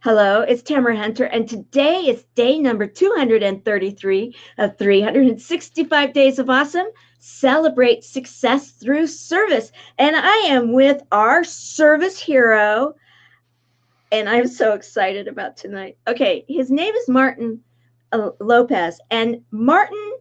Hello, it's Tamara Hunter, and today is day number 233 of 365 Days of Awesome. Celebrate success through service. And I am with our service hero, and I'm so excited about tonight. Okay, his name is Martin Lopez, and Martin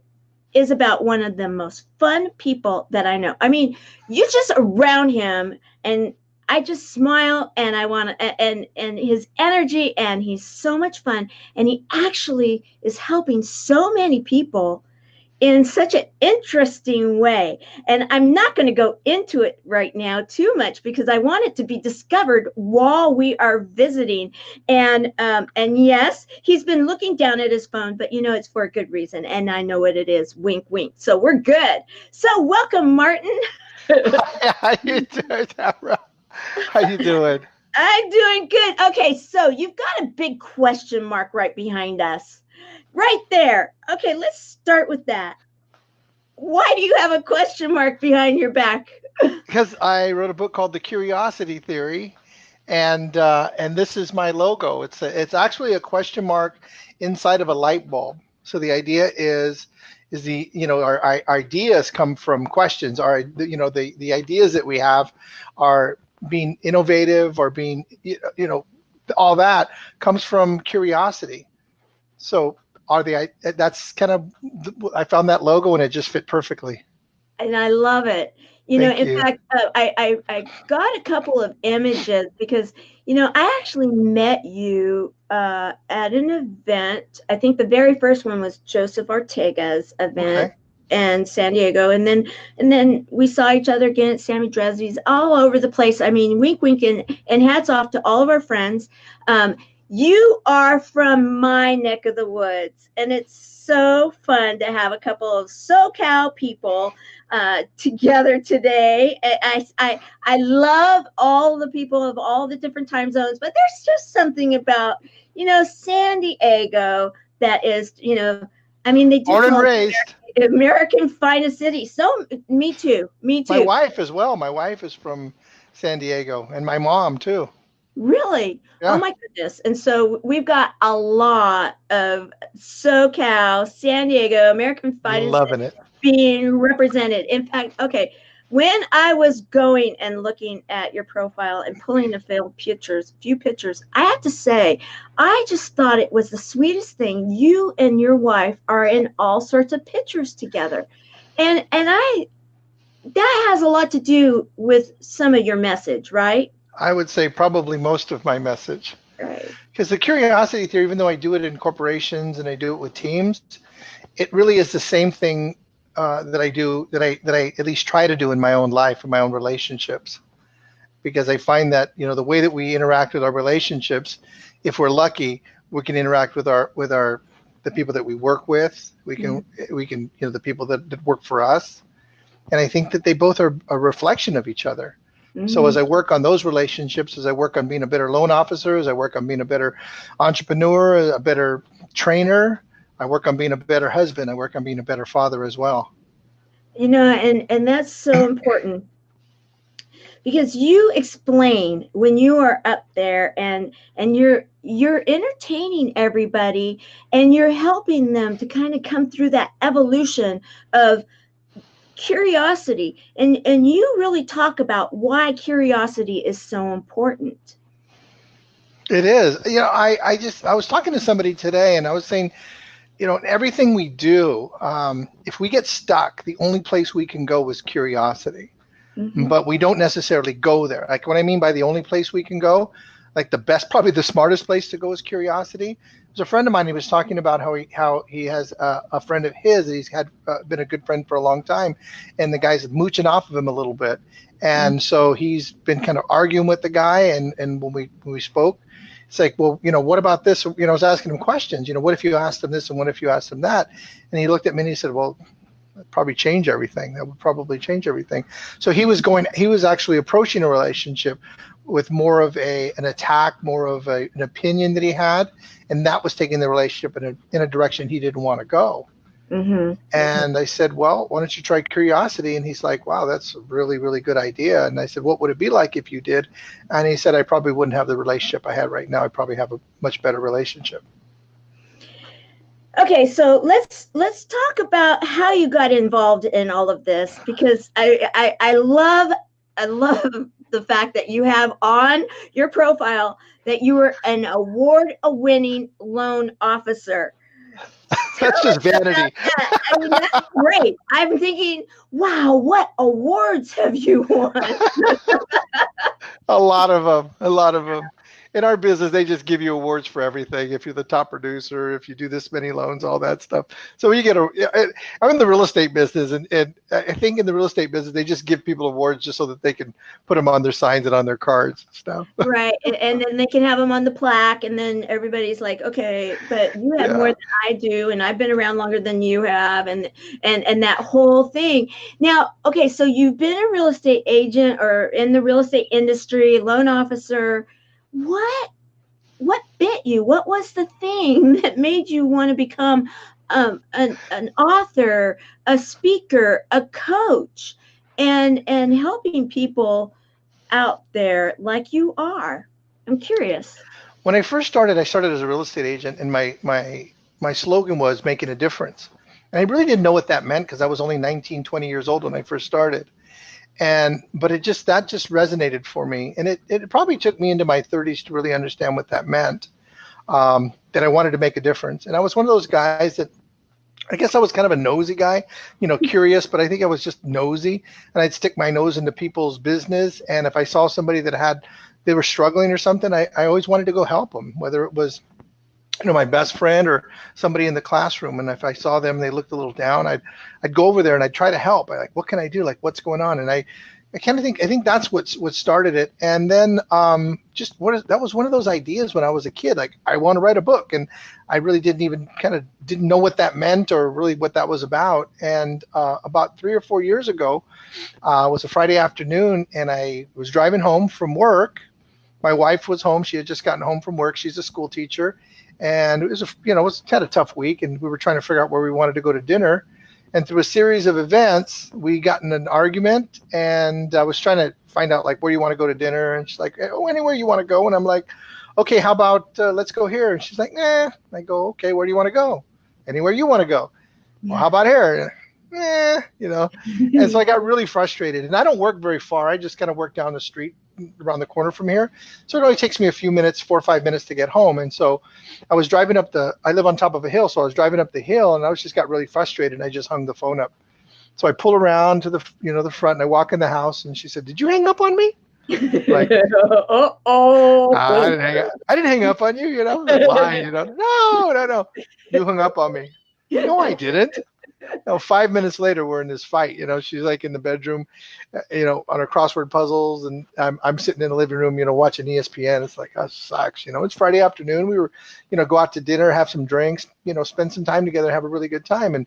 is about one of the most fun people that I know. I mean, you just around him and I just smile and I want to and his energy and he's so much fun and he actually is helping so many people in such an interesting way. And I'm not going to go into it right now too much because I want it to be discovered while we are visiting. And yes, he's been looking down at his phone, but you know it's for a good reason. And I know what it is. Wink, wink. So we're good. So welcome, Martin. How you doing, Tamara? How you doing? I'm doing good. Okay, so you've got a big question mark right behind us. Right there. Okay, let's start with that. Why do you have a question mark behind your back? Because I wrote a book called The Curiosity Theory, and this is my logo. It's actually a question mark inside of a light bulb. So the idea is our ideas come from questions. The ideas that we have are being innovative or being all that comes from curiosity. So that's kind of, I found that logo and it just fit perfectly. And I love it. Thank In you. fact, I got a couple of images because, I actually met you at an event. I think the very first one was Joseph Ortega's event Okay. in San Diego. And then we saw each other again at Sammy Dresdy's all over the place. I mean, wink, wink, and hats off to all of our friends. You are from my neck of the woods, and it's so fun to have a couple of SoCal people together today. I love all the people of all the different time zones, but there's just something about San Diego that is I mean they do Born and call raised. it American finest city. So me too, me My too. wife as well. My wife is from San Diego, and my mom too. Really? Oh Yeah, my goodness. And so we've got a lot of SoCal, San Diego, American finest loving it. being represented. In fact, okay, when I was going and looking at your profile and pulling a few pictures, I have to say, I just thought it was the sweetest thing. You and your wife are in all sorts of pictures together. And that has a lot to do with some of your message, right? I would say probably most of my message. Right. Because the curiosity theory, even though I do it in corporations and I do it with teams, it really is the same thing that I at least try to do in my own life, in my own relationships. Because I find that the way that we interact with our relationships, if we're lucky, we can interact with our the people that we work with. We can the people that work for us, and I think that they both are a reflection of each other. So Mm-hmm. as I work on those relationships, as I work on being a better loan officer, as I work on being a better entrepreneur, a better trainer, I work on being a better husband, I work on being a better father as well. And that's so important because you explain when you are up there and you're entertaining everybody and you're helping them to kind of come through that evolution of curiosity and you really talk about why curiosity is so important. It is. I was talking to somebody today and I was saying, in everything we do, if we get stuck, the only place we can go is curiosity. Mm-hmm. But we don't necessarily go there. Like what I mean by the only place we can go, like the best, probably the smartest place to go is curiosity. There's a friend of mine. He was talking about how he has a friend of his that he's had been a good friend for a long time, and the guy's mooching off of him a little bit, and so he's been kind of arguing with the guy. And when we spoke, it's like, well, what about this? I was asking him questions. What if you asked him this and what if you asked him that? And he looked at me and he said, well, probably change everything. That would probably change everything. So he was actually approaching a relationship with more of an attack, more of an opinion that he had, and that was taking the relationship in a direction he didn't want to go. Mm-hmm. And I said, well, why don't you try Curiosity? And he's like, wow, that's a really, really good idea. And I said, what would it be like if you did? And he said, I probably wouldn't have the relationship I have right now. I probably have a much better relationship. Okay, so let's talk about how you got involved in all of this, because I love the fact that you have on your profile that you were an award-winning loan officer. Tell That's just us about vanity. that. I mean, that's great. I'm thinking, wow, what awards have you won? A lot of them. A lot of them. In our business, they just give you awards for everything. If you're the top producer, if you do this many loans, all that stuff. So you get a. I'm in the real estate business, and I think in the real estate business, they just give people awards just so that they can put them on their signs and on their cards and stuff. Right. And then they can have them on the plaque, and then everybody's like, okay, but you have more Yeah. than I do, and I've been around longer than you have, and that whole thing. Now, okay, so you've been a real estate agent or in the real estate industry, loan officer. What what bit you? What was the thing that made you want to become an author, a speaker, a coach, and helping people out there like you are? I'm curious. When I started as a real estate agent, and my slogan was making a difference. And I really didn't know what that meant because I was only 19, 20 years old when I first started. And but it just that just resonated for me, and it probably took me into my 30s to really understand what that meant. That I wanted to make a difference, and I was one of those guys that I guess I was kind of a nosy guy, curious, but I think I was just nosy, and I'd stick my nose into people's business, and if I saw somebody that they were struggling or something, I always wanted to go help them, whether it was my best friend or somebody in the classroom. And if I saw them, they looked a little down, I'd go over there and I'd try to help. I like, what can I do? Like, what's going on? And I kind of think, I think that's what started it. And then that was one of those ideas when I was a kid, like I want to write a book. And I really didn't know what that meant or really what that was about. And about 3 or 4 years ago, it was a Friday afternoon, and I was driving home from work. My wife was home. She had just gotten home from work. She's a school teacher. And it was it was kind of a tough week, and we were trying to figure out where we wanted to go to dinner. And through a series of events, we got in an argument, and I was trying to find out like where you want to go to dinner. And she's like, oh, anywhere you want to go. And I'm like, okay, how about let's go here? And she's like, nah. I go, okay, where do you want to go? Anywhere you want to go. Well, how about here? And so I got really frustrated. And I don't work very far. I just kind of work down the street around the corner from here. So it only takes me a few minutes, 4 or 5 minutes to get home. And so I was driving I live on top of a hill. So I was driving up the hill, and I just got really frustrated, and I just hung the phone up. So I pull around to the front, and I walk in the house, and she said, did you hang up on me? Like, Uh-oh. I didn't hang up on you, lying, no, you hung up on me. No, I didn't. 5 minutes later, we're in this fight. She's like in the bedroom, on her crossword puzzles, and I'm sitting in the living room, watching ESPN. It's like, that sucks. It's Friday afternoon. We were, go out to dinner, have some drinks, spend some time together, have a really good time, and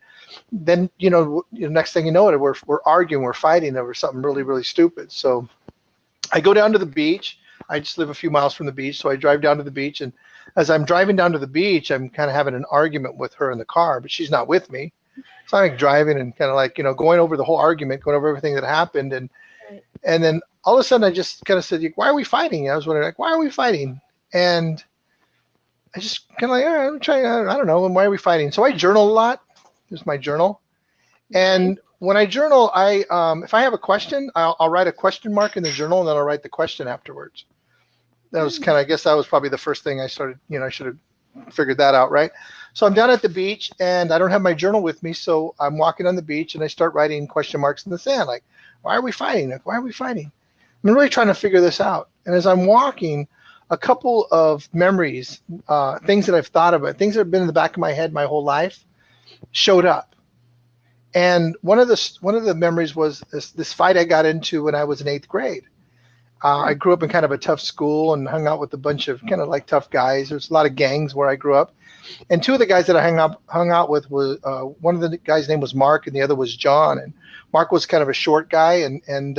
then, next thing you know, we're arguing, we're fighting over something really, really stupid. So I go down to the beach. I just live a few miles from the beach, so I drive down to the beach, and as I'm driving down to the beach, I'm kind of having an argument with her in the car, but she's not with me. So I'm like driving and kind of like, going over the whole argument, going over everything that happened. And then all of a sudden I just kind of said, why are we fighting? I was wondering, like, why are we fighting? And I just kind of like, I'm trying, I don't know. And why are we fighting? So I journal a lot. There's my journal. And when I journal, if I have a question, I'll write a question mark in the journal, and then I'll write the question afterwards. That was I guess that was probably the first thing I started, I should have figured that out, right? So I'm down at the beach, and I don't have my journal with me, so I'm walking on the beach, and I start writing question marks in the sand, like, why are we fighting? Like, why are we fighting? I'm really trying to figure this out. And as I'm walking, a couple of memories, things that I've thought about, things that have been in the back of my head my whole life, showed up. And one of the memories was this fight I got into when I was in 8th grade. I grew up in kind of a tough school and hung out with a bunch of kind of like tough guys. There's a lot of gangs where I grew up. And two of the guys that I hung out with was one of the guys' name was Mark, and the other was John. And Mark was kind of a short guy and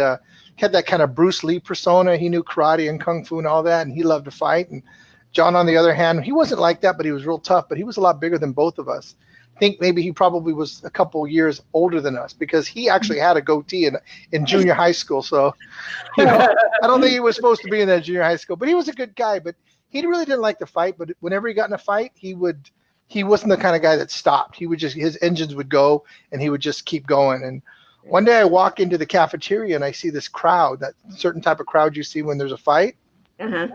had that kind of Bruce Lee persona. He knew karate and kung fu and all that, and he loved to fight. And John, on the other hand, he wasn't like that, but he was real tough. But he was a lot bigger than both of us. think maybe he probably was a couple years older than us because he actually had a goatee in junior high school. So, I don't think he was supposed to be in that junior high school, but he was a good guy. But he really didn't like to fight. But whenever he got in a fight, he wasn't the kind of guy that stopped. He would just, his engines would go and he would just keep going. And one day I walk into the cafeteria and I see this crowd, that certain type of crowd you see when there's a fight. And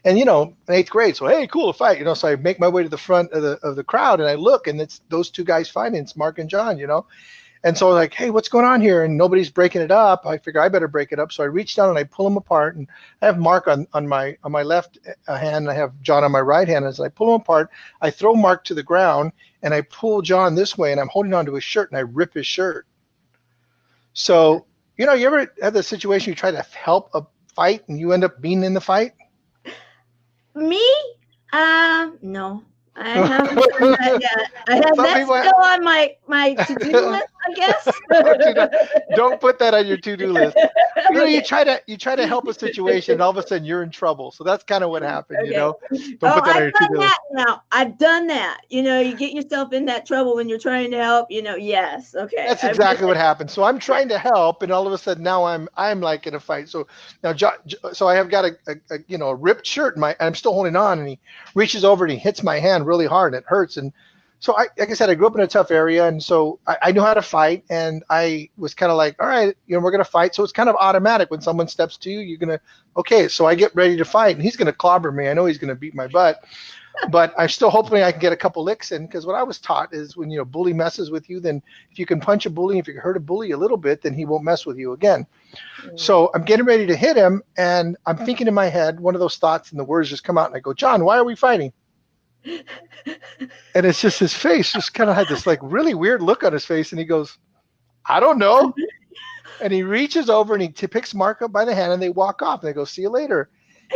in eighth grade, so hey, cool, a fight, so I make my way to the front of the crowd and I look, and it's those two guys fighting. It's Mark and John, and so I was like, hey, what's going on here? And nobody's breaking it up. I figure I better break it up. So I reach down and I pull them apart, and I have Mark on my left hand, and I have John on my right hand. As I pull them apart, I throw Mark to the ground and I pull John this way, and I'm holding onto his shirt and I rip his shirt. So you ever had the situation you try to help a fight and you end up being in the fight? Me? No. I haven't done that yet. I have that still on my to-do list, I guess. Don't put that on your to-do list. You try to help a situation, and all of a sudden you're in trouble. So that's kind of what happened. Don't put that on your to-do list. Now I've done that. You get yourself in that trouble when you're trying to help. Yes, okay. That's exactly what happened. So I'm trying to help, and all of a sudden now I'm like in a fight. So now, so I have got a ripped shirt, and I'm still holding on, and he reaches over and he hits my hand really hard, and it hurts. And so like I said, I grew up in a tough area, and so I knew how to fight, and I was kind of like, all right, we're gonna fight. So it's kind of automatic when someone steps to you, you're gonna, okay, so I get ready to fight, and he's gonna clobber me. I know he's gonna beat my butt, but I'm still hoping I can get a couple licks in, because what I was taught is when bully messes with you, then if you can punch a bully, if you can hurt a bully a little bit, then he won't mess with you again. So I'm getting ready to hit him, and I'm thinking in my head, one of those thoughts, and the words just come out, and I go, John, why are we fighting? And it's just his face just kind of had this like really weird look on his face, and he goes, I don't know. And he reaches over and he picks Mark up by the hand, and they walk off, and they go, see you later.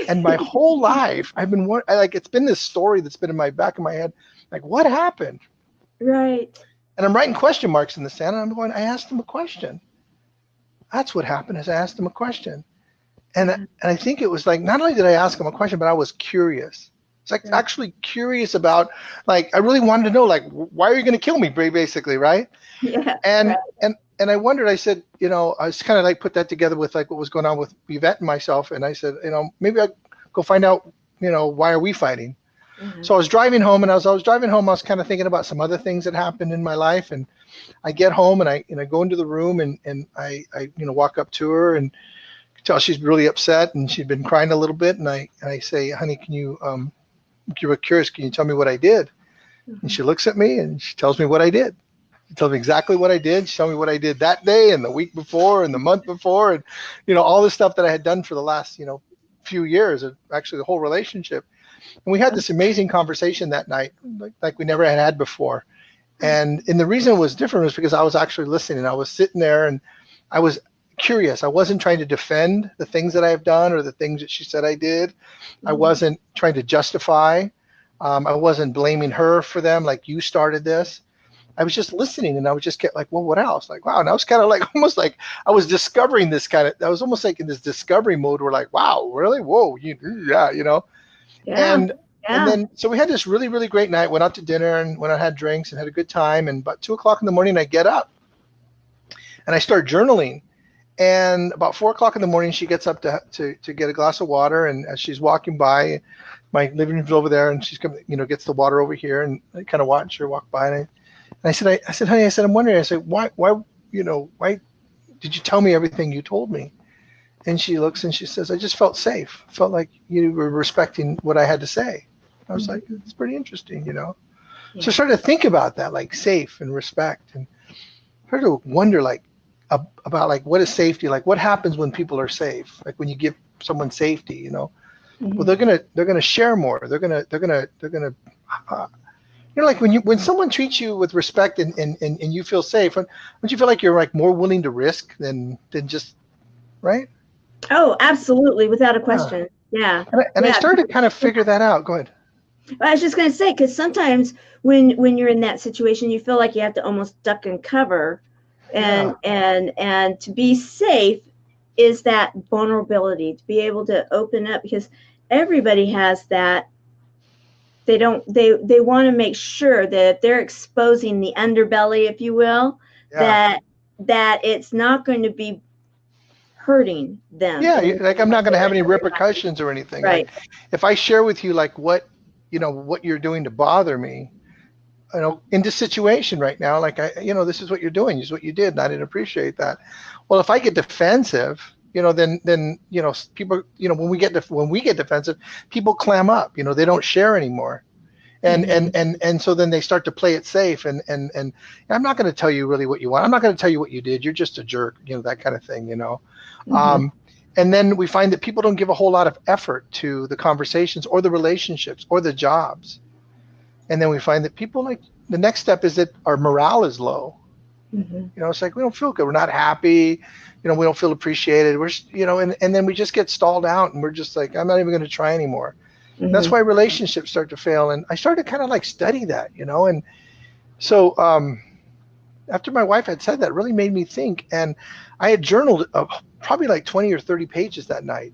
And my whole life I've been it's been this story that's been in my back of my head, like, what happened? Right. And I'm writing question marks in the sand, and I'm going, I asked him a question. That's what happened, is I asked him a question. And I think it was like, not only did I ask him a question, but I was curious. It's like actually curious about, like, I really wanted to know, like, why are you going to kill me, basically, right? Yeah. And I wondered, I said, I was kind of like put that together with like what was going on with Yvette and myself, and I said, maybe I'll go find out, why are we fighting? So I was driving home, and as I was driving home, I was kind of thinking about some other things that happened in my life, and I get home, and I go into the room, and I walk up to her, and tell she's really upset, and she'd been crying a little bit, and I say, honey, can you you're curious, can you tell me what I did? And she looks at me and she tells me what I did. She tells me exactly what I did. She told me what I did that day and the week before and the month before, and all the stuff that I had done for the last few years, actually the whole relationship. And we had this amazing conversation that night, like we never had before. And the reason it was different was because I was actually listening. I was sitting there and I was curious. I wasn't trying to defend the things that I have done or the things that she said I did. I wasn't trying to justify. I wasn't blaming her for them, like, you started this. I was just listening, and I would just get like, well, what else? Like, wow. And I was kind of like, almost like I was discovering this I was almost like in this discovery mode where, like, wow, really? Whoa. Yeah. And then, so we had this really, really great night, went out to dinner and went out, had drinks and had a good time. And about 2:00 in the morning, I get up and I start journaling. And about 4:00 in the morning, she gets up to get a glass of water. And as she's walking by, my living room's over there, and she's coming, gets the water over here, and I kind of watch her walk by. And I said, honey, I'm wondering. I said, why did you tell me everything you told me? And she looks and she says, I just felt safe. Felt like you were respecting what I had to say. I was like, it's pretty interesting, So I started to think about that, like safe and respect, and started to wonder, like, about like, what is safety? Like, what happens when people are safe? Like when you give someone safety, Well, they're gonna share more. They're gonna like when someone treats you with respect and you feel safe, don't you feel like you're like more willing to risk than just, right? Oh, absolutely, without a question. Yeah. And I started to kind of figure that out. Go ahead. I was just going to say, because sometimes when you're in that situation, you feel like you have to almost duck and cover, and to be safe is that vulnerability, to be able to open up, because everybody has that they want to make sure that if they're exposing the underbelly, if you will, Yeah. that it's not going to be hurting them. Yeah, like I'm not going to have any repercussions or anything. Right. Like if I share with you like what you're doing to bother me, in this situation right now, like this is what you're doing, this is what you did, and I didn't appreciate that. Well, if I get defensive, then people, when we get defensive, people clam up. They don't share anymore. And so then they start to play it safe, and I'm not going to tell you really what you want. I'm not going to tell you what you did. You're just a jerk, that kind of thing, and then we find that people don't give a whole lot of effort to the conversations or the relationships or the jobs. And then we find that people, like, the next step is that our morale is low. It's like we don't feel good. We're not happy. We don't feel appreciated. We're just, and then we just get stalled out, and we're just like, I'm not even going to try anymore. That's why relationships start to fail. And I started to kind of like study that, and so after my wife had said that, it really made me think. And I had journaled probably like 20 or 30 pages that night.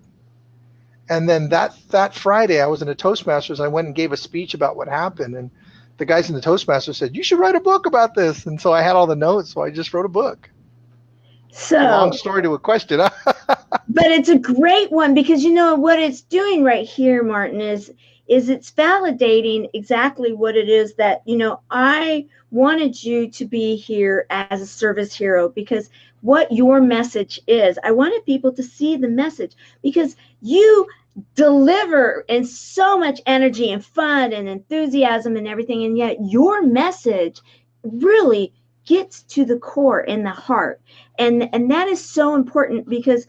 And then that Friday, I was in a Toastmasters. I went and gave a speech about what happened. And the guys in the Toastmasters said, you should write a book about this. And so I had all the notes, so I just wrote a book. So long story to a question. But it's a great one, because what it's doing right here, Martin, is it's validating exactly what it is that, I wanted you to be here as a service hero, because what your message is, I wanted people to see the message, because you deliver in so much energy and fun and enthusiasm and everything, and yet your message really gets to the core in the heart, and that is so important, because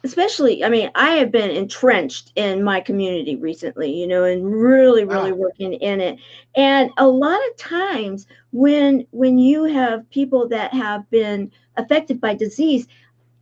especially, I have been entrenched in my community recently, and really working in it. And a lot of times when you have people that have been affected by disease,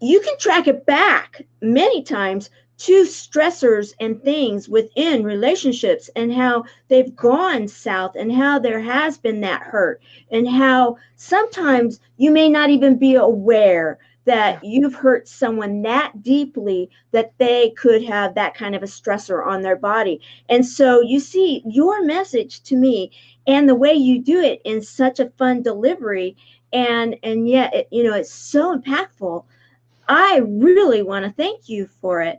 you can track it back many times to stressors and things within relationships, and how they've gone south, and how there has been that hurt, and how sometimes you may not even be aware that you've hurt someone that deeply that they could have that kind of a stressor on their body. And so you see your message to me, and the way you do it in such a fun delivery, and yet it's so impactful. I really want to thank you for it.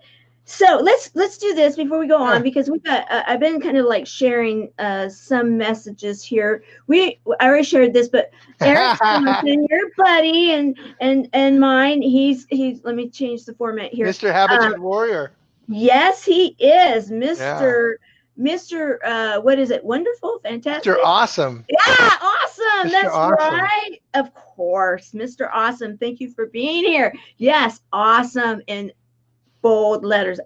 So let's do this before we go on, because we've got I've been kind of like sharing some messages here. I already shared this, but Eric Johnson, your buddy and mine, he's let me change the format here. Mr. Habitat Warrior. Yes, he is Mr. What is it? Wonderful, fantastic, Mr. Awesome. Yeah, awesome. Mr. That's Awesome. right. Of course, Mr. Awesome. Thank you for being here. Yes, awesome in bold letters,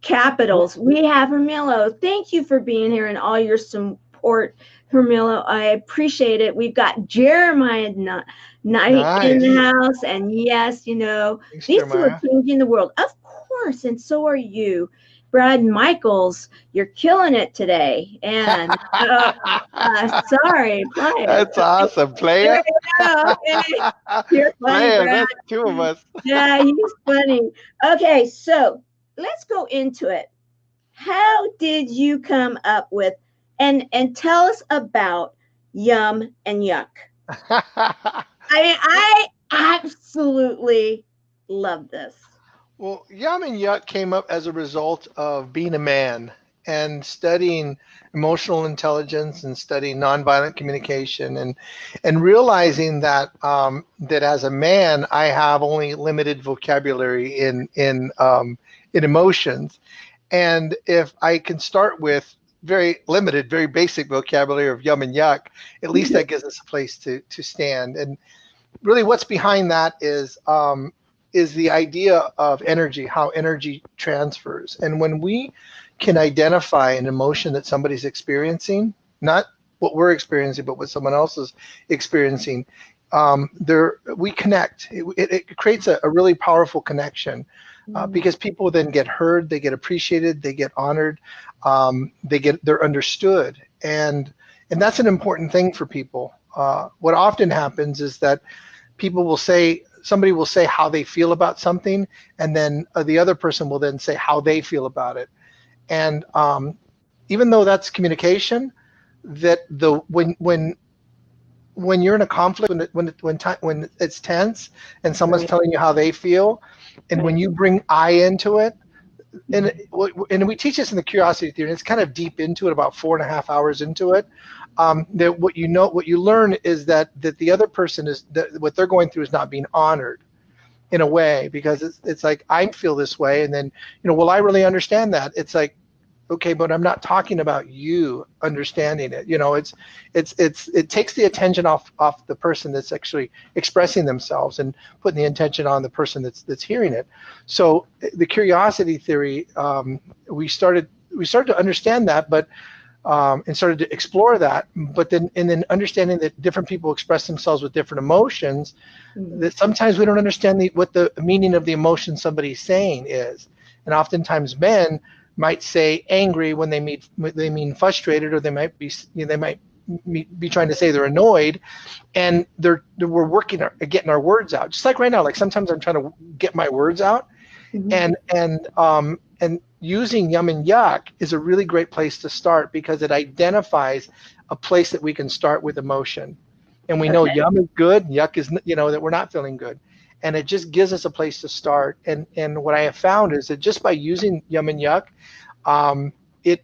capitals. We have Hermilo. Thank you for being here and all your support, Hermilo. I appreciate it. We've got Jeremiah Knight in the house, and yes, Thanks, these Jeremiah. two are changing the world, of course, and so are you. Brad Michaels, you're killing it today. And sorry, player. That's awesome, player. You're funny, player, Brad. that's two of us. Yeah, he's funny. Okay, so let's go into it. How did you come up with and tell us about Yum and Yuck? I absolutely love this. Well, Yum and Yuck came up as a result of being a man and studying emotional intelligence and studying nonviolent communication, and realizing that that as a man I have only limited vocabulary in emotions, and if I can start with very limited, very basic vocabulary of Yum and Yuck, at least that gives us a place to stand. And really, what's behind that is the idea of energy, how energy transfers. And when we can identify an emotion that somebody's experiencing, not what we're experiencing, but what someone else is experiencing, we connect. It creates a really powerful connection, because people then get heard, they get appreciated, they get honored, they're understood, and that's an important thing for people. What often happens is that somebody will say how they feel about something, and then the other person will then say how they feel about it. And even though that's communication, that the when you're in a conflict, when it's tense, and someone's Right. telling you how they feel, and when Right. you bring I into it, and we teach this in the curiosity theory, and it's kind of deep into it, about 4.5 hours into it. That what you learn is that the other person is that what they're going through is not being honored in a way, because it's like, I feel this way, and then, will I really understand that? It's like, okay, but I'm not talking about you understanding it. It takes the attention off the person that's actually expressing themselves, and putting the intention on the person that's hearing it. So the curiosity theory, we started to understand that, but and started to explore that, but then understanding that different people express themselves with different emotions, that sometimes we don't understand what the meaning of the emotion somebody's saying is. And oftentimes men might say angry when they mean frustrated, or they might be trying to say they're annoyed, and we're working getting our words out. Just like right now, like sometimes I'm trying to get my words out, Mm-hmm. and using yum and yuck is a really great place to start, because it identifies a place that we can start with emotion. And we know Okay. yum is good, yuck is, that we're not feeling good. And it just gives us a place to start. And what I have found is that just by using yum and yuck, it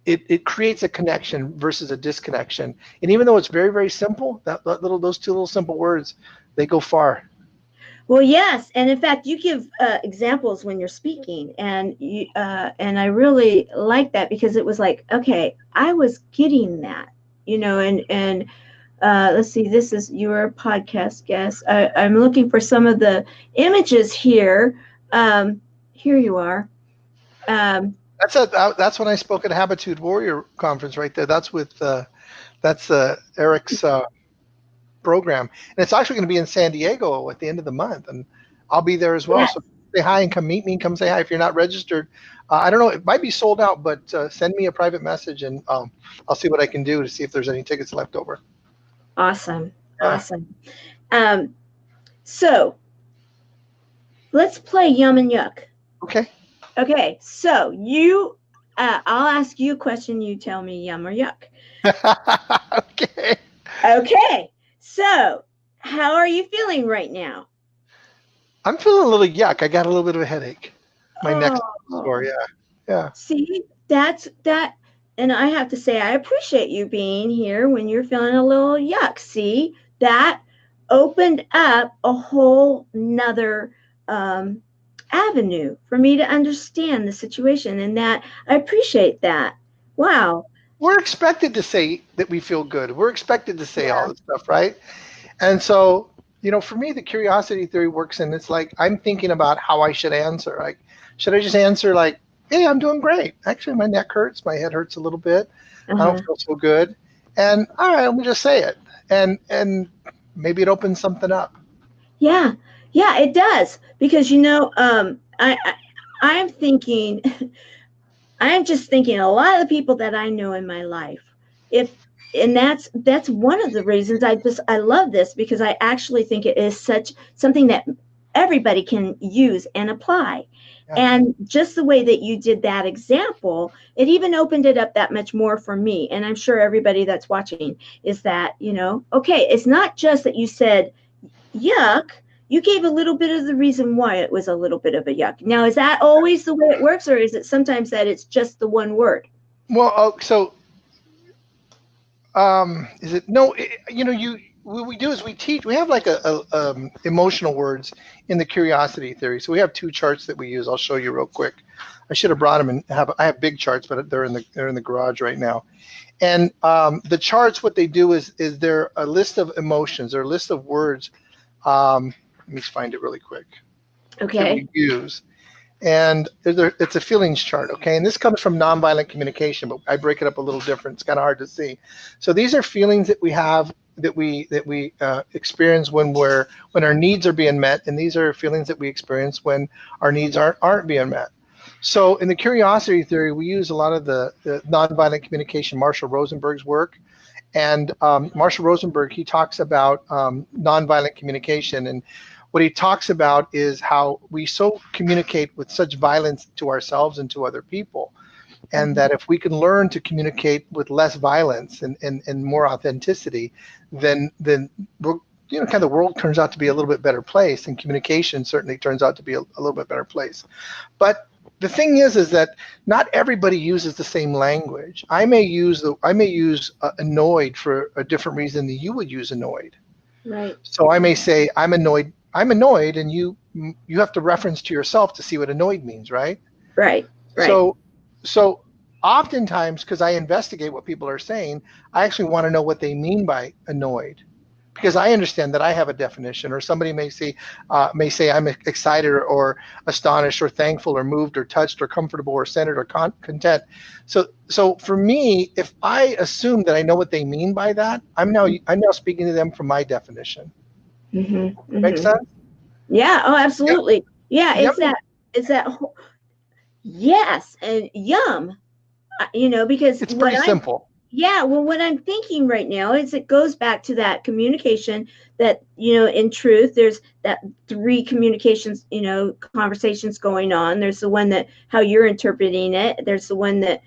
it creates a connection versus a disconnection. And even though it's very, very simple, those two little simple words, they go far. Well, yes, and in fact, you give examples when you're speaking, and I really like that, because it was like, okay, I was getting that, and let's see, this is your podcast guest. I'm looking for some of the images here. Here you are. Um, That's when I spoke at Habitude Warrior Conference right there. That's Eric's program, and it's actually going to be in San Diego at the end of the month, and I'll be there as well. yes, So say hi and come meet me. Come say hi if you're not registered. I don't know, it might be sold out, but send me a private message, and I'll see what I can do to see if there's any tickets left over. awesome, Yeah. awesome. So let's play Yum and Yuck. Okay. Okay, so I'll ask you a question. You tell me yum or yuck. Okay. Okay, so how are you feeling right now? I'm feeling a little yuck. I got a little bit of a headache. My neck's sore. Oh, Yeah. Yeah. see, that's that. And I have to say, I appreciate you being here when you're feeling a little yuck. See, that opened up a whole nother avenue for me to understand the situation, and that I appreciate that. Wow. We're expected to say that we feel good. We're expected to say all Yeah. this stuff, right? And so, for me, the curiosity theory works, and it's like I'm thinking about how I should answer. Like, should I just answer like, "Hey, I'm doing great. Actually, my neck hurts, my head hurts a little bit. I don't Uh-huh. feel so good." And all right, let me just say it, and maybe it opens something up. Yeah. Yeah, it does. Because I'm thinking I'm just thinking a lot of the people that I know in my life. If and that's one of the reasons I love this, because I actually think it is such something that everybody can use and apply. Yeah. And just the way that you did that example, it even opened it up that much more for me. And I'm sure everybody that's watching is that, okay, it's not just that you said yuck, you gave a little bit of the reason why it was a little bit of a yuck. Now, is that always the way it works, or is it sometimes that it's just the one word? Well, so is it no? What we do is we teach. We have like emotional words in the curiosity theory. So we have two charts that we use. I'll show you real quick. I should have brought them, and I have big charts, but they're in the garage right now. And the charts, what they do is they're a list of emotions or a list of words. Let me find it really quick. That Okay. we use. And it's a feelings chart, okay? And this comes from nonviolent communication, but I break it up a little different. It's kind of hard to see. So these are feelings that we have, that we experience when our needs are being met, and these are feelings that we experience when our needs aren't being met. So in the curiosity theory, we use a lot of the nonviolent communication, Marshall Rosenberg's work. And Marshall Rosenberg, he talks about nonviolent communication, and what he talks about is how we so communicate with such violence to ourselves and to other people. and that if we can learn to communicate with less violence and more authenticity, then we're, kind of the world turns out to be a little bit better place, and communication certainly turns out to be a little bit better place. But the thing is that not everybody uses the same language. I may use annoyed for a different reason than you would use annoyed. Right. So I may say I'm annoyed, and you have to reference to yourself to see what annoyed means, right? Right. So oftentimes, because I investigate what people are saying, I actually want to know what they mean by annoyed, because I understand that I have a definition, or somebody may say I'm excited or astonished or thankful or moved or touched or comfortable or centered or content. So for me, if I assume that I know what they mean by that, I'm now speaking to them from my definition. Make sense? Yeah. Oh, absolutely. Yeah. Yep. It's that. Yes, and yum. Because it's pretty simple. Yeah, well, what I'm thinking right now is it goes back to that communication that, in truth, there's that 3 communications, conversations going on. There's the one that how you're interpreting it. There's the one that,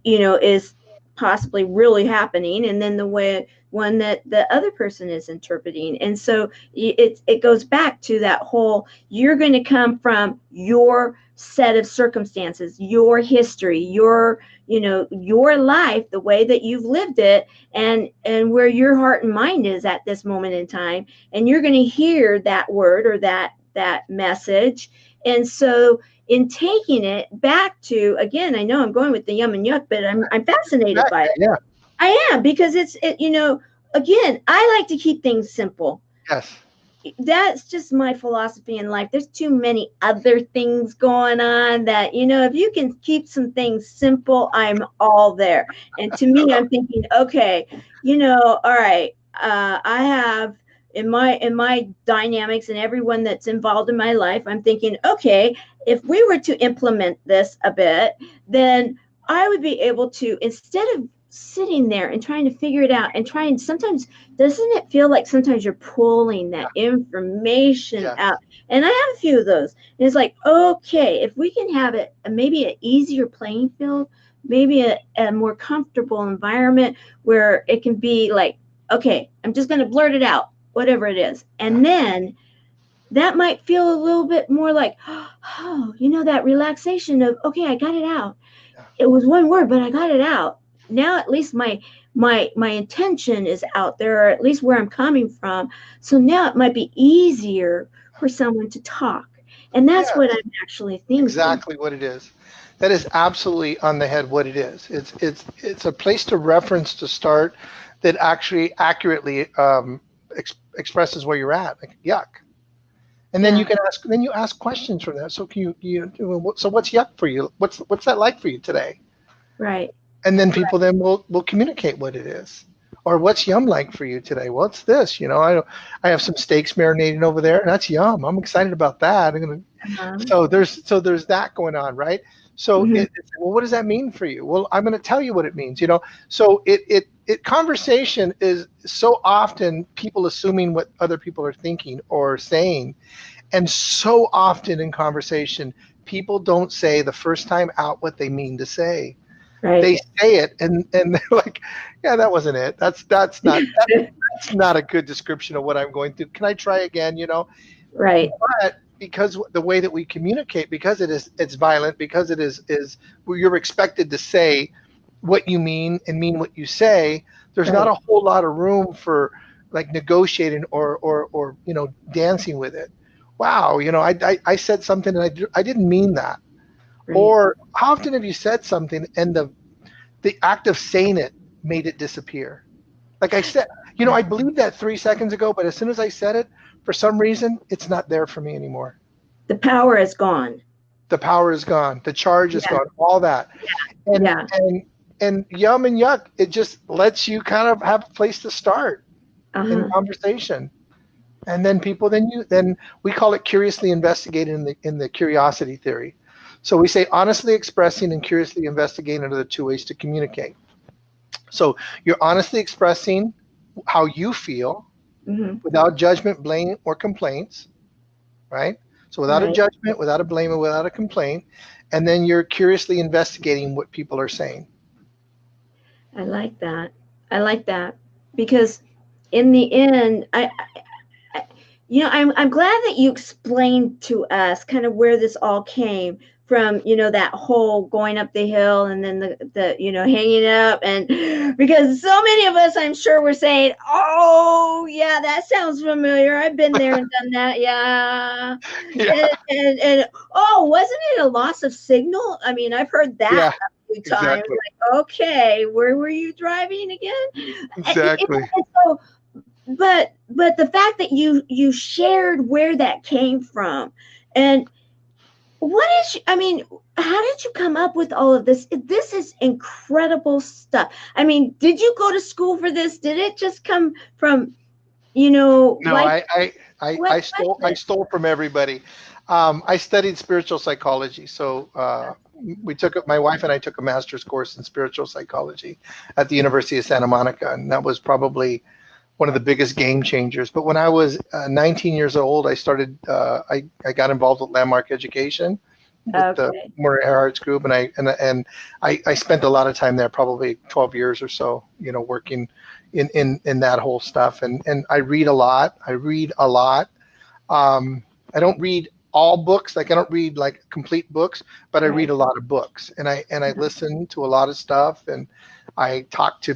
is possibly really happening. And then one that the other person is interpreting. And so it goes back to that whole, you're going to come from your set of circumstances, your history, your life, the way that you've lived it, and where your heart and mind is at this moment in time. And you're going to hear that word or that message. And so in taking it back to, again, I know I'm going with the yum and yuck, but I'm fascinated by it. Yeah. I am, because again, I like to keep things simple. Yes. That's just my philosophy in life. There's too many other things going on that, if you can keep some things simple, I'm all there. And to me, I'm thinking, okay, all right, I have in my dynamics and everyone that's involved in my life, I'm thinking, okay, if we were to implement this a bit, then I would be able to, instead of sitting there and trying to figure it out and sometimes, doesn't it feel like sometimes you're pulling that information out? And I have a few of those. And it's like, okay, if we can have it maybe an easier playing field, maybe a more comfortable environment where it can be like, okay, I'm just going to blurt it out, whatever it is. And then that might feel a little bit more like, oh, that relaxation of, okay, I got it out. It was one word, but I got it out. Now at least my intention is out there, or at least where I'm coming from. So now it might be easier for someone to talk. And that's what I'm actually thinking. Exactly what it is. That is absolutely on the head what it is. It's a place to reference to start that actually accurately expresses where you're at. Like, yuck. And then you ask questions from that. So so what's yuck for you? What's that like for you today? Right. And then people then will communicate what it is. Or what's yum like for you today? Well, it's this, I have some steaks marinating over there, and that's yum. I'm excited about that. So there's that going on, right? So well, what does that mean for you? Well, I'm going to tell you what it means, So conversation is so often people assuming what other people are thinking or saying, and so often in conversation, people don't say the first time out what they mean to say. Right. They say it and they're like, yeah, that wasn't it. That's not a good description of what I'm going through. Can I try again? Right. But because the way that we communicate, because it's violent, because it is you're expected to say what you mean and mean what you say. There's not a whole lot of room for like negotiating or dancing with it. Wow, I said something and I didn't mean that. Right. Or how often have you said something and the act of saying it made it disappear? Like I said, I believed that 3 seconds ago, but as soon as I said it, for some reason, it's not there for me anymore. The power is gone. The power is gone. The charge is gone. All that. Yeah. And yum and yuck, it just lets you kind of have a place to start in conversation. And then then we call it curiously investigating in the curiosity theory. So we say honestly expressing and curiously investigating are the 2 ways to communicate. So you're honestly expressing how you feel without judgment, blame, or complaints, right? So without a judgment, without a blame, and without a complaint. and then you're curiously investigating what people are saying. I like that. I like that because in the end, I'm glad that you explained to us kind of where this all came from, that whole going up the hill and then the hanging up. And because so many of us, I'm sure, were saying, oh yeah, that sounds familiar, I've been there and done that. Yeah. Yeah, And oh, wasn't it a loss of signal? I mean, I've heard that yeah, a few times. exactly, Like, okay, where were you driving again? exactly. And so, but the fact that you shared where that came from, and I mean, how did you come up with all of this? This is incredible stuff. I mean, did you go to school for this? Did it just come from, No, life? I stole from everybody. I studied spiritual psychology, so my wife and I took a master's course in spiritual psychology at the University of Santa Monica, and that was probably one of the biggest game changers. But when I was 19 years old, I got involved with Landmark Education with the Okay. Murray Earhart's group, and I spent a lot of time there, probably 12 years or so, working in that whole stuff. And I read a lot. I don't read all books, like I don't read like complete books, but I read Right. a lot of books, and I listen to a lot of stuff, and I talk to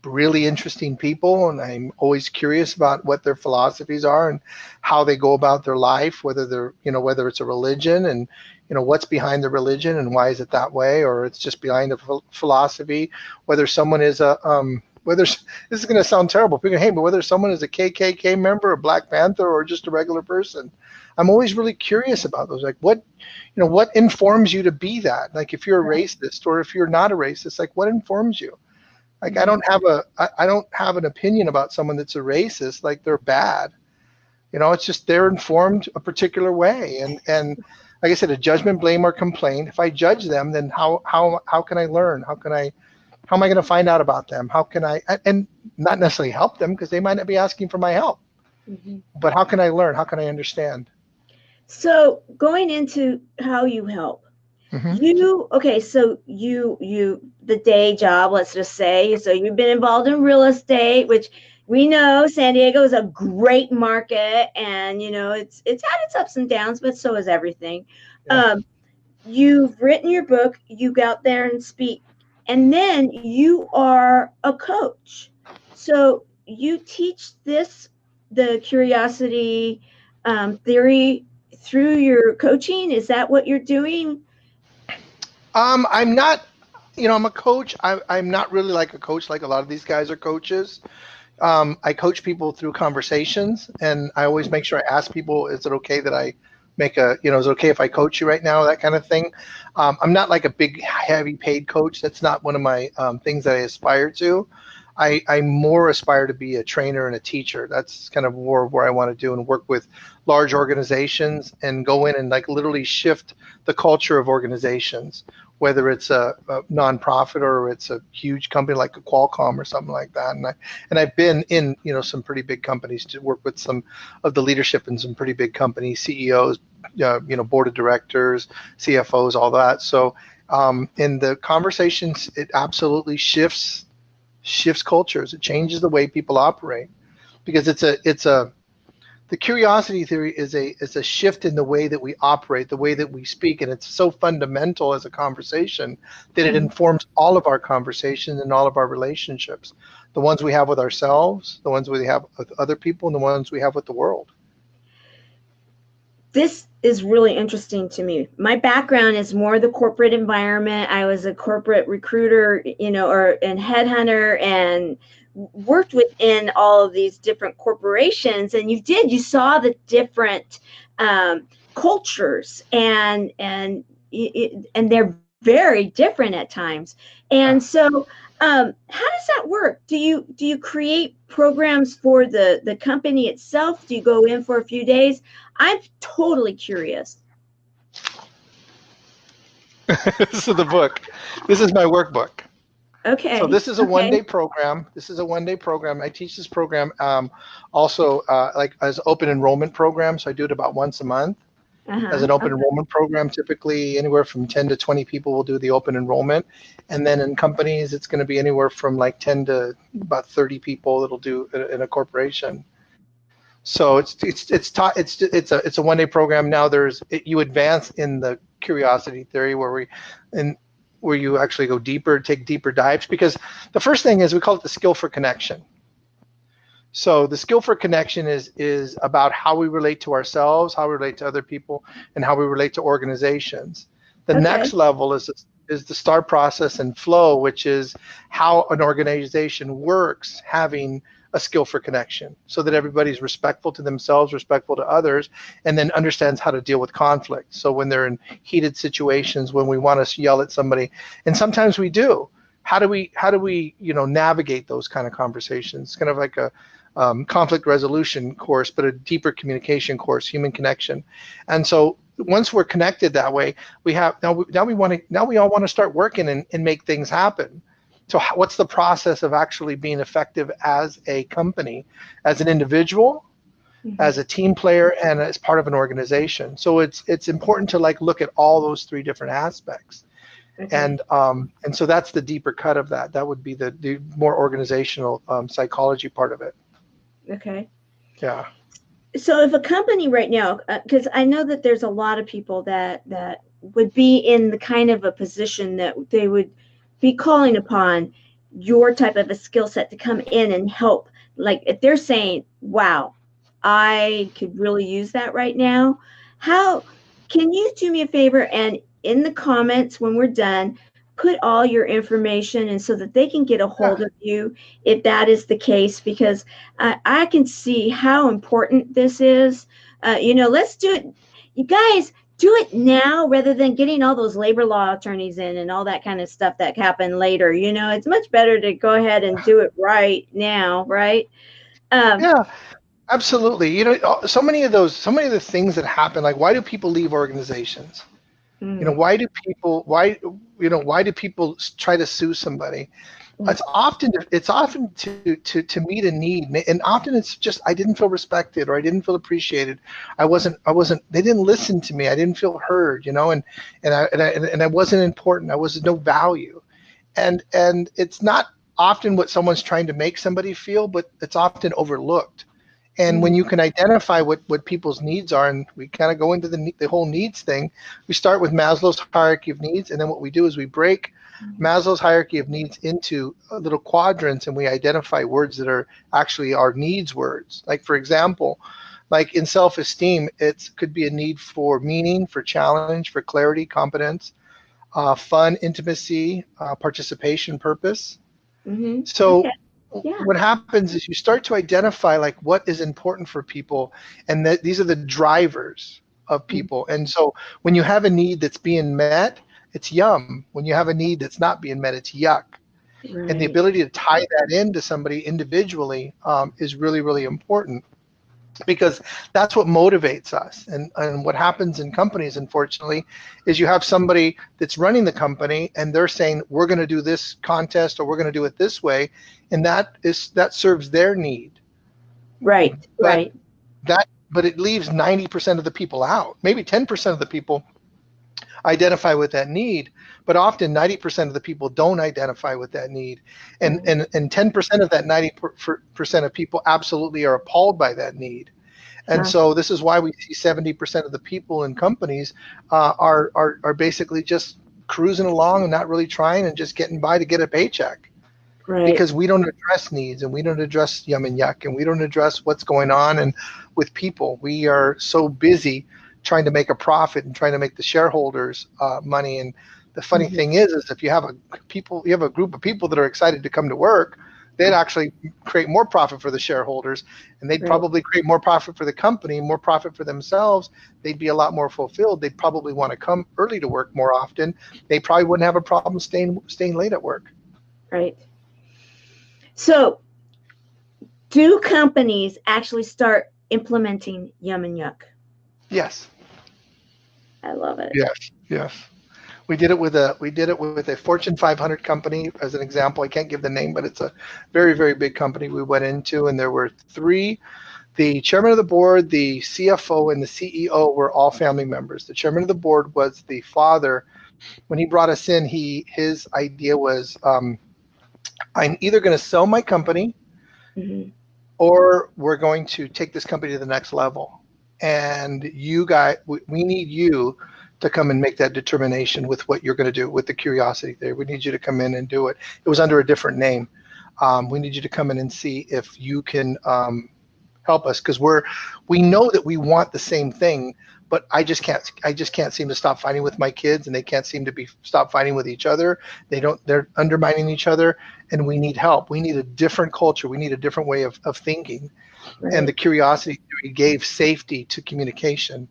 really interesting people, and I'm always curious about what their philosophies are and how they go about their life, whether it's a religion, and what's behind the religion and why is it that way, or it's just behind a philosophy, whether someone is a this is going to sound terrible, but whether someone is a KKK member, a Black Panther, or just a regular person. I'm always really curious about those, like what informs you to be that, like if you're a Right. racist or if you're not a racist, like what informs you. Like Mhm. I don't have an opinion about someone that's a racist, like they're bad. It's just they're informed a particular way. And like I said, a judgment, blame, or complaint. If I judge them, then how can I learn? How am I going to find out about them? How can I, and not necessarily help them because they might not be asking for my help, Mhm. but how can I learn? How can I understand? So going into how you help, Hmm. okay, so the day job, let's just say, so you've been involved in real estate, which we know San Diego is a great market, and it's had its ups and downs, but so is everything. Yeah. Um, you've written your book, you go out there and speak, and then you are a coach. So you teach the curiosity theory through your coaching. Is that what you're doing? I'm not, I'm a coach. I'm not really like a coach like a lot of these guys are coaches. I coach people through conversations, and I always make sure I ask people, is it okay that I is it okay if I coach you right now, that kind of thing. I'm not like a big, heavy paid coach. That's not one of my things that I aspire to. I more aspire to be a trainer and a teacher. That's kind of more where I want to do and work with large organizations and go in and like literally shift the culture of organizations, whether it's a nonprofit or it's a huge company like a Qualcomm or something like that. And I've been in some pretty big companies to work with some of the leadership in some pretty big companies, CEOs, board of directors, CFOs, all that. So in the conversations, it absolutely shifts cultures. It changes the way people operate because the curiosity theory is a shift in the way that we operate, the way that we speak, and it's so fundamental as a conversation that it informs all of our conversations and all of our relationships, the ones we have with ourselves, the ones we have with other people, and the ones we have with the world. This is really interesting to me. My background is more the corporate environment. I was a corporate recruiter, and headhunter, and worked within all of these different corporations. And you saw the different cultures, and they're very different at times. And so, how does that work? Do you create programs for the company itself? Do you go in for a few days? I'm totally curious. This is the book. This is my workbook. So Okay. this is a Okay. one-day program. I teach this program also like as open enrollment program. So I do it about once a month. as an open Okay. enrollment program. Typically anywhere from 10 to 20 people will do the open enrollment. And then in companies, it's going to be anywhere from like 10 to about 30 people that'll do in a corporation. So it's a 1 day program. Now you advance in the curiosity theory where you actually go deeper, take deeper dives, because the first thing is we call it the skill for connection. So the skill for connection is about how we relate to ourselves, how we relate to other people, and how we relate to organizations. The Okay. next level is the STAR process and flow, which is how an organization works, having a skill for connection, so that everybody's respectful to themselves, respectful to others, and then understands how to deal with conflict. So when they're in heated situations, when we want to yell at somebody, and sometimes we do, how do we navigate those kind of conversations? Kind of like a conflict resolution course, but a deeper communication course, human connection. And so once we're connected that way, we all want to start working and make things happen. So what's the process of actually being effective as a company, as an individual, as a team player, and as part of an organization? So it's important to look at all those three different aspects. Okay. And so that's the deeper cut of that. That would be the more organizational psychology part of it. Okay. Yeah. So if a company right now, because I know that there's a lot of people that would be in the kind of a position that they would be calling upon your type of a skill set to come in and help. Like if they're saying, wow, I could really use that right now. How can you do me a favor and in the comments when we're done, put all your information and so that they can get a hold of you if that is the case, because I can see how important this is. Let's do it. You guys, do it now rather than getting all those labor law attorneys in and all that kind of stuff that happen later. It's much better to go ahead and do it right now, right? Yeah, absolutely. So many of the things that happen, like why do people leave organizations? Mm, Why do people try to sue somebody? mm, It's often to meet a need, and often it's just I didn't feel respected or I didn't feel appreciated. They didn't listen to me. I didn't feel heard, and I wasn't important. I was no value, and it's not often what someone's trying to make somebody feel, but it's often overlooked. And when mm, you can identify what people's needs are, and we kind of go into the whole needs thing, we start with Maslow's hierarchy of needs, and then what we do is we break Maslow's hierarchy of needs into little quadrants, and we identify words that are actually our needs words. Like for example, like in self-esteem, it could be a need for meaning, for challenge, for clarity, competence, fun, intimacy, participation, purpose. okay. So Yeah. what happens is you start to identify like what is important for people, and that these are the drivers of Mm, people. And so when you have a need that's being met, it's yum. When you have a need that's not being met, it's yuck. And the right. ability to tie that into somebody individually is really, really important, because that's what motivates us. And what happens in companies, unfortunately, is you have somebody that's running the company and they're saying, we're going to do this contest or we're going to do it this way. And that serves their need. Right. But Right. but it leaves 90% of the people out. Maybe 10% of the people identify with that need, but often 90% of the people don't identify with that need. And Right. and 10% of that 90% of people absolutely are appalled by that need. And Huh. so this is why we see 70% of the people in companies are basically just cruising along and not really trying and just getting by to get a paycheck, Right. because we don't address needs, and we don't address yum and yuck, and we don't address what's going on and with people. We are so busy trying to make a profit and trying to make the shareholders money. And the funny Mhm. thing is if you have a group of people that are excited to come to work, they'd actually create more profit for the shareholders, and they'd Right. probably create more profit for the company, more profit for themselves. They'd be a lot more fulfilled. They'd probably want to come early to work more often. They probably wouldn't have a problem staying late at work. Right. So, do companies actually start implementing Yum and Yuck? Yes. I love it. Yes. Yes. We did it with a Fortune 500 company as an example. I can't give the name, but it's a very, very big company we went into, and there were three The chairman of the board, the CFO, and the CEO were all family members. The chairman of the board was the father. When he brought us in, his idea was, I'm either going to sell my company Mm-hmm. or we're going to take this company to the next level. And you guys, we need you to come and make that determination with what you're going to do with the curiosity there. We need you to come in and do it. It was under a different name. We need you to come in and see if you can help us, because we know that we want the same thing, but I just can't seem to stop fighting with my kids, and they can't seem to stop fighting with each other. They're undermining each other, and we need help. We need a different culture. We need a different way of thinking. Right. And the curiosity theory gave safety to communication.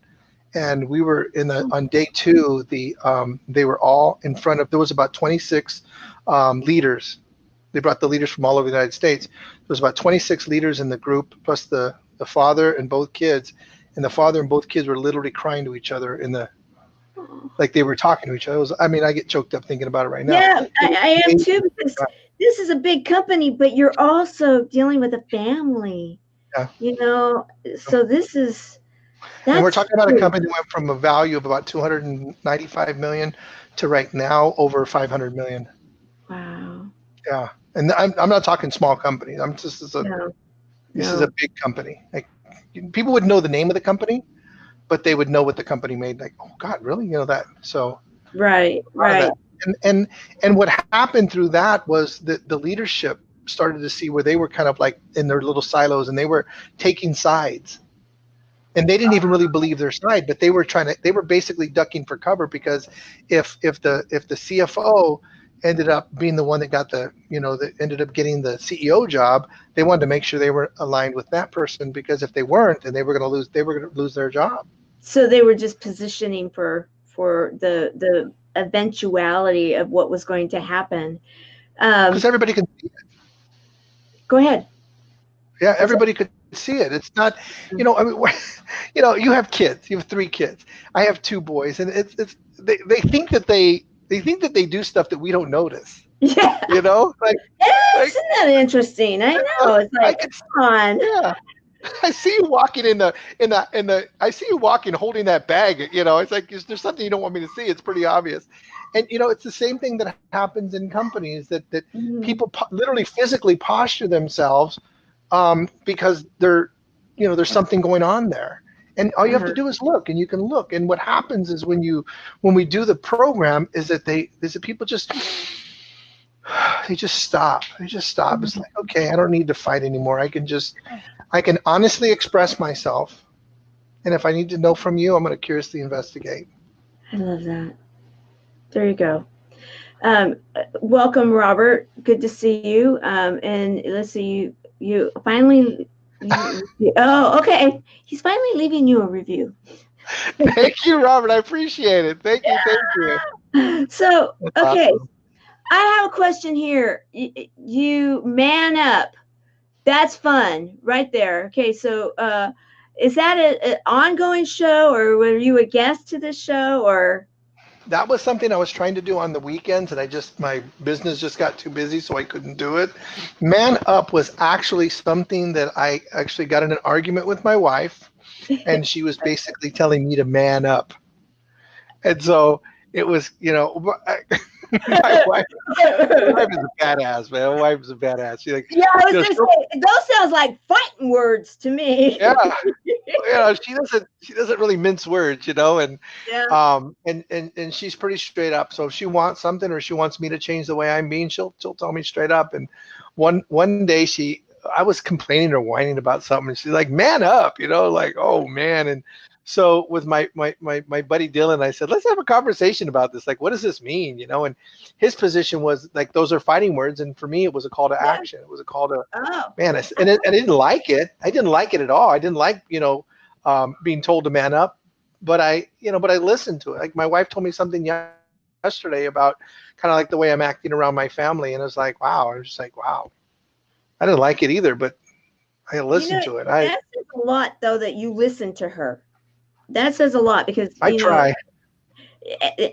And we were on day 2, they were all in front of, there was about 26 leaders. They brought the leaders from all over the United States. There was about 26 leaders in the group, plus the father and both kids. And the father and both kids were literally crying to each other like they were talking to each other. I get choked up thinking about it right now. Yeah, I am too, because this is a big company, but you're also dealing with a family. Yeah. So this is. And we're talking about a company that went from a value of about 295 million to right now over 500 million. Wow. Yeah. And I'm not talking small companies. This is a big company. Like, people would know the name of the company, but they would know what the company made. Like, oh God, really? That. So. Right. And what happened through that was that the leadership started to see where they were kind of like in their little silos, and they were taking sides. And they didn't even really believe their side, but they were basically ducking for cover, because if the CFO ended up being the one that got that ended up getting the CEO job, they wanted to make sure they were aligned with that person, because if they weren't, then they were going to lose their job. So they were just positioning for the eventuality of what was going to happen. Because everybody could see it. Go ahead. Yeah, everybody could see it. It's not, you have kids. You have 3 kids. I have 2 boys, and they think that they do stuff that we don't notice. Yeah. Isn't that interesting? I know. It's like, come on. Yeah. I see you walking I see you walking holding that bag. It's like, there's something you don't want me to see. It's pretty obvious. And it's the same thing that happens in companies that people literally physically posture themselves because there's something going on there. And all you have to do is look, and you can look. And what happens is when we do the program is that people just stop. They just stop. It's like, okay, I don't need to fight anymore. I can honestly express myself. And if I need to know from you, I'm going to curiously investigate. I love that. There you go. Welcome, Robert. Good to see you. And let's see, you finally. Oh, okay. He's finally leaving you a review. Thank you, Robert. I appreciate it. Thank you. So, That's okay. awesome. I have a question here. You man up. That's fun right there. Okay, so is that an ongoing show, or were you a guest to this show, or? That was something I was trying to do on the weekends, and my business just got too busy, so I couldn't do it. Man Up was actually something that I actually got in an argument with my wife, and she was basically telling me to man up. And so it was, my wife is a badass, man. My wife is a badass. She's like, yeah, I was going to say, those sounds like fighting words to me. Yeah. She doesn't really mince words, and and she's pretty straight up. So if she wants something, or she wants me to change the way I'm being, she'll tell me straight up. And one day I was complaining or whining about something, and she's like, man up, like, oh man. And so with my buddy Dylan, I said, let's have a conversation about this. Like, what does this mean? And his position was like, those are fighting words. And for me, it was a call to action. It was a call to, man. I didn't like it. I didn't like it at all. I didn't like, being told to man up, but I listened to it. Like, my wife told me something yesterday about kind of like the way I'm acting around my family. And I was like, wow. I was just like, wow. I didn't like it either, but I listened to it. That says a lot, though, that you listened to her. That says a lot, because I try.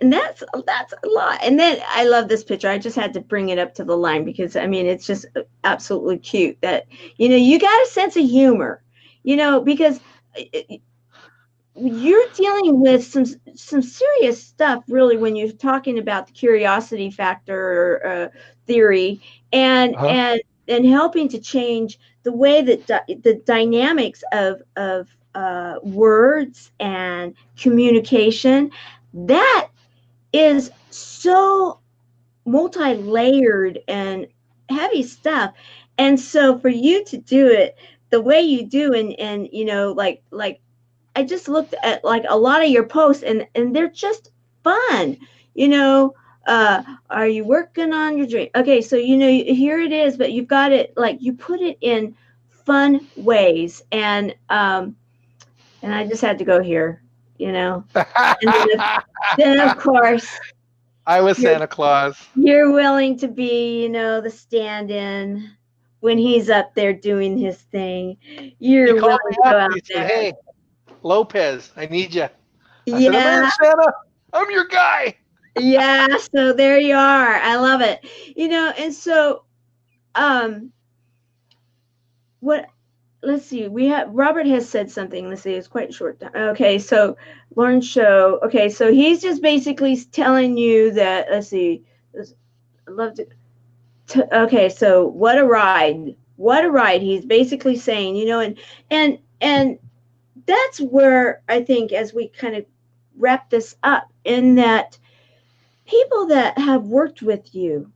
And that's a lot. And then I love this picture. I just had to bring it up to the line, because it's just absolutely cute that you got a sense of humor. because you're dealing with some serious stuff, really, when you're talking about the curiosity factor theory, and Uh-huh. helping to change the way that the dynamics of words and communication. That is so multi-layered and heavy stuff. And so for you to do it the way you do, and like I just looked at like a lot of your posts, and they're just fun. You know, are you working on your dream? Okay, so here it is, but you've got it, like, you put it in fun ways, and I just had to go here. And then of course I was you're Santa Claus. you're willing to be, the stand-in when he's up there doing his thing. He You're called willing me to go up out and he said, there. "Hey, Lopez, I need you." I said, "I'm in, Yeah. Santa. I'm your guy." Yeah, so there you are. I love it. And so what let's see. We have Robert has said something. Let's see, it's quite short. Okay, so Lauren Show. Okay, so he's just basically telling you that, let's see. I love okay, so what a ride. What a ride. He's basically saying, and that's where I think, as we kind of wrap this up, in that people that have worked with you,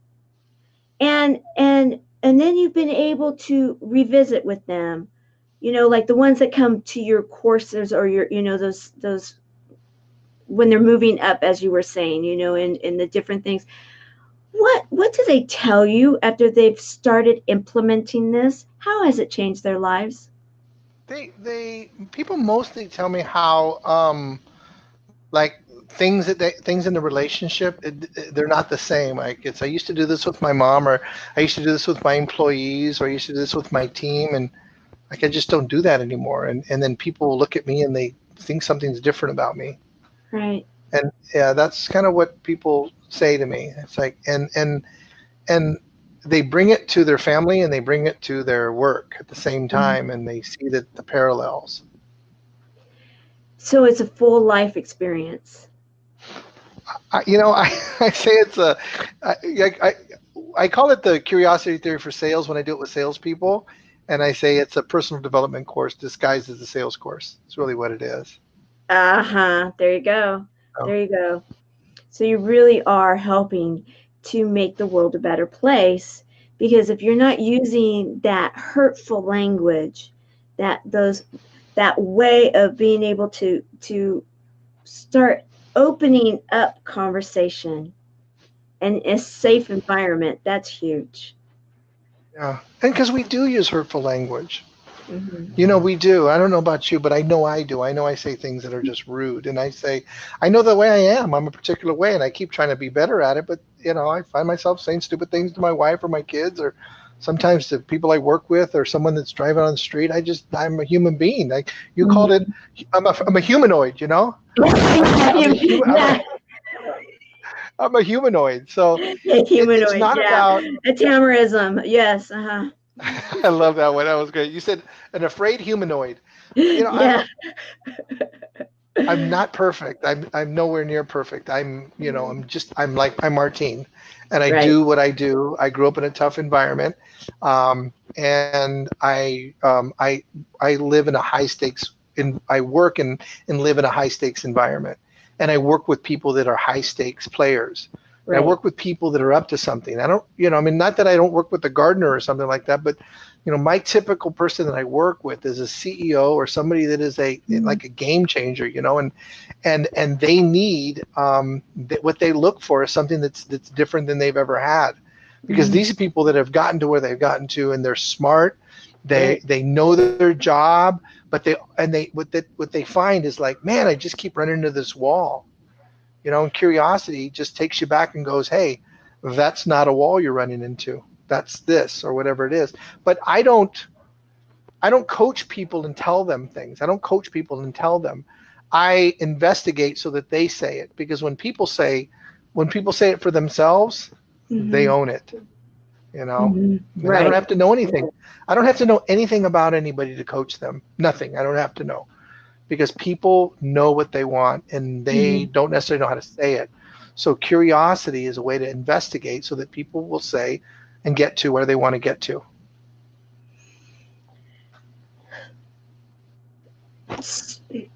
and then you've been able to revisit with them, like the ones that come to your courses, or your, those when they're moving up, as you were saying, in the different things. What do they tell you after they've started implementing this? How has it changed their lives? They people mostly tell me how like things in the relationship, they're not the same. Like, it's, I used to do this with my mom, or I used to do this with my employees, or I used to do this with my team, and like, I just don't do that anymore. And then people look at me and they think something's different about me. Right. And yeah, that's kind of what people say to me. It's like, and they bring it to their family and they bring it to their work at the same Mhm. time, and they see that the parallels. So it's a full life experience. I say it's I call it the curiosity theory for sales when I do it with salespeople, and I say it's a personal development course disguised as a sales course. It's really what it is. Uh-huh. There you go. So, There you go. So you really are helping to make the world a better place, because if you're not using that hurtful language, those that way of being able to start opening up conversation and a safe environment, that's huge. yeah, and because we do use hurtful language. Hmm. We do. I don't know about you, but I know I do. I know I say things that are just rude, and I know the way I am. I'm a particular way, and I keep trying to be better at it. But I find myself saying stupid things to my wife or my kids, or sometimes to people I work with, or someone that's driving on the street. I'm a human being. Like you called it, I'm a humanoid. I'm a human. Yeah, I'm a humanoid. So it's humanoid. not Yeah, about. a tamarism. Yes. Uh-huh. I love that one. That was great. You said an afraid humanoid. I Yeah. don't. I'm not perfect. I'm nowhere near perfect. I'm Martine, and I Right. do what I do. I grew up in a tough environment, and I live in a high stakes. I work and live in a high stakes environment, and I work with people that are high stakes players. And I Right. work with people that are up to something. I don't, I mean, not that I don't work with the gardener or something like that, but my typical person that I work with is a CEO or somebody that is Mhm. like a game changer, and they need what they look for is something that's different than they've ever had, because Mhm. these are people that have gotten to where they've gotten to, and they're smart, they Right. they know their job, but what they find is like, man, I just keep running into this wall, and curiosity just takes you back and goes, hey, that's not a wall you're running into. That's this or whatever it is. But I don't coach people and tell them things. I don't coach people and tell them. I investigate so that they say it, because when people say it for themselves, they Mhm. own it. you know. Mhm. And I don't Right. have to know anything. I don't have to know anything about anybody to coach them. Nothing. I don't have to know, because people know what they want and they Mhm. don't necessarily know how to say it. So curiosity is a way to investigate so that people will say and get to where they want to get to.